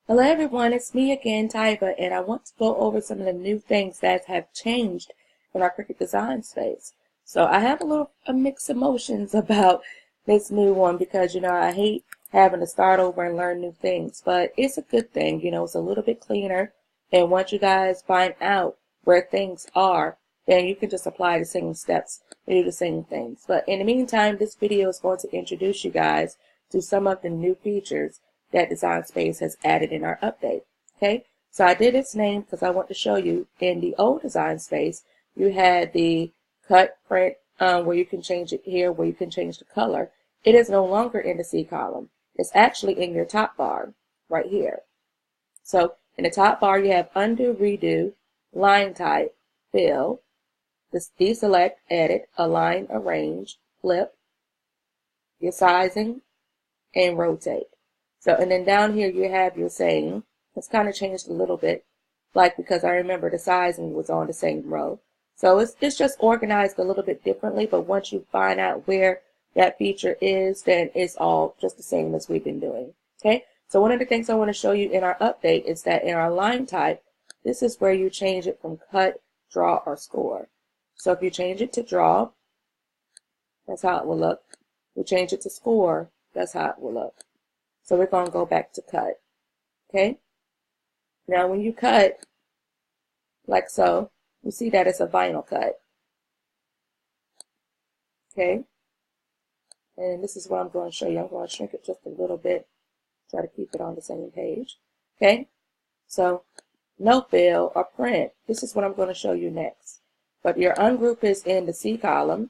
Hello everyone, it's me again, Tyva, and I want to go over some of the new things that have changed in our Cricut Design Space. So I have a mixed emotions about this new one because, I hate having to start over and learn new things, but it's a good thing. It's a little bit cleaner, and once you guys find out where things are, then you can just apply the same steps and do the same things. But in the meantime, this video is going to introduce you guys to some of the new features that Design Space has added in our update. Okay, so I did its name because I want to show you in the old Design Space, you had the cut print where you can change it here, where you can change the color. It is no longer in the C column. It's actually in your top bar right here. So in the top bar, you have undo, redo, line type, fill, deselect, edit, align, arrange, flip, your sizing, and rotate. So, and then down here you have your saying. It's kind of changed a little bit, like because I remember the sizing was on the same row. So it's just organized a little bit differently, but once you find out where that feature is, then it's all just the same as we've been doing. Okay, so one of the things I want to show you in our update is that in our line type, this is where you change it from cut, draw, or score. So if you change it to draw, that's how it will look. If you change it to score, that's how it will look. So we're going to go back to cut. Okay. Now when you cut, like so, you see that it's a vinyl cut. Okay. And this is what I'm going to show you. I'm going to shrink it just a little bit. Try to keep it on the same page. Okay. So no fill or print. This is what I'm going to show you next. But your ungroup is in the C column.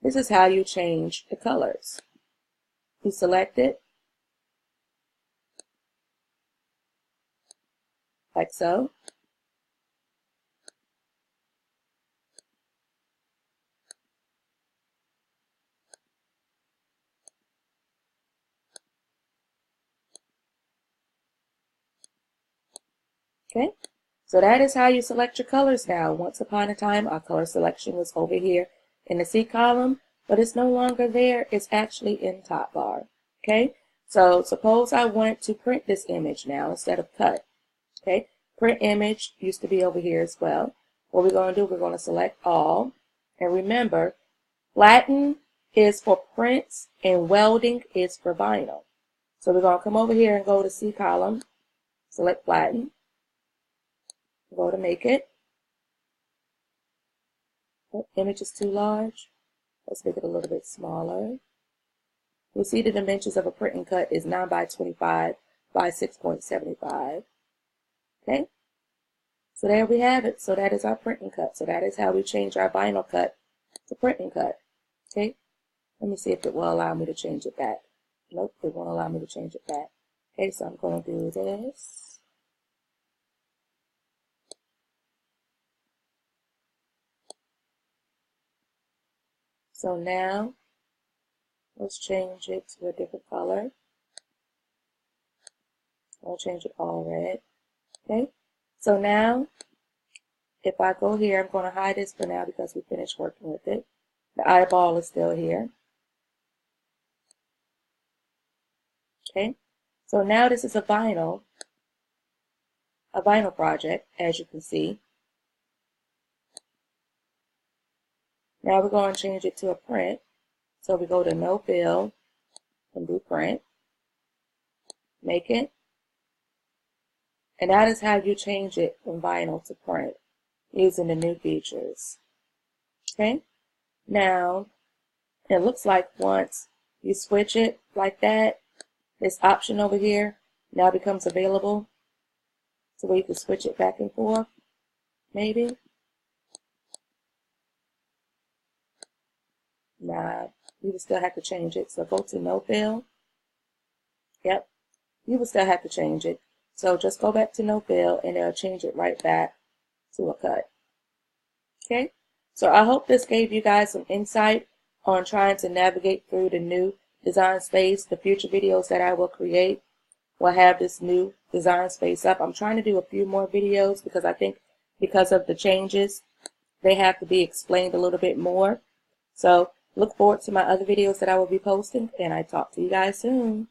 This is how you change the colors. You select it. Like so. Okay, so that is how you select your colors now. Once upon a time, our color selection was over here in the C column, but it's no longer there. It's actually in top bar. Okay, so suppose I want to print this image now instead of cut. Okay, print image used to be over here as well. What we're going to do, we're going to select all. And remember, flatten is for prints and welding is for vinyl. So we're going to come over here and go to C column, select flatten, go to make it. Oh, image is too large. Let's make it a little bit smaller. You'll see the dimensions of a print and cut is 9 by 25 by 6.75. Okay, so there we have it. So that is our print and cut. So that is how we change our vinyl cut to print and cut. Okay, let me see if it will allow me to change it back. Nope, it won't allow me to change it back. Okay, so I'm going to do this. So now let's change it to a different color. I'll change it all red. Okay, so now if I go here, I'm going to hide this for now because we finished working with it. The eyeball is still here. Okay, so now this is a vinyl project, as you can see. Now we're going to change it to a print. So we go to no fill and do print. Make it. And that is how you change it from vinyl to print using the new features. Okay. Now it looks like once you switch it like that, this option over here now becomes available. So where you can switch it back and forth, maybe. Nah, you will still have to change it. So go to no fill. Yep, you will still have to change it. So just go back to no fill and it'll change it right back to a cut. Okay, so I hope this gave you guys some insight on trying to navigate through the new Design Space. The future videos that I will create will have this new Design Space up. I'm trying to do a few more videos because I think because of the changes, they have to be explained a little bit more. So look forward to my other videos that I will be posting, and I talk to you guys soon.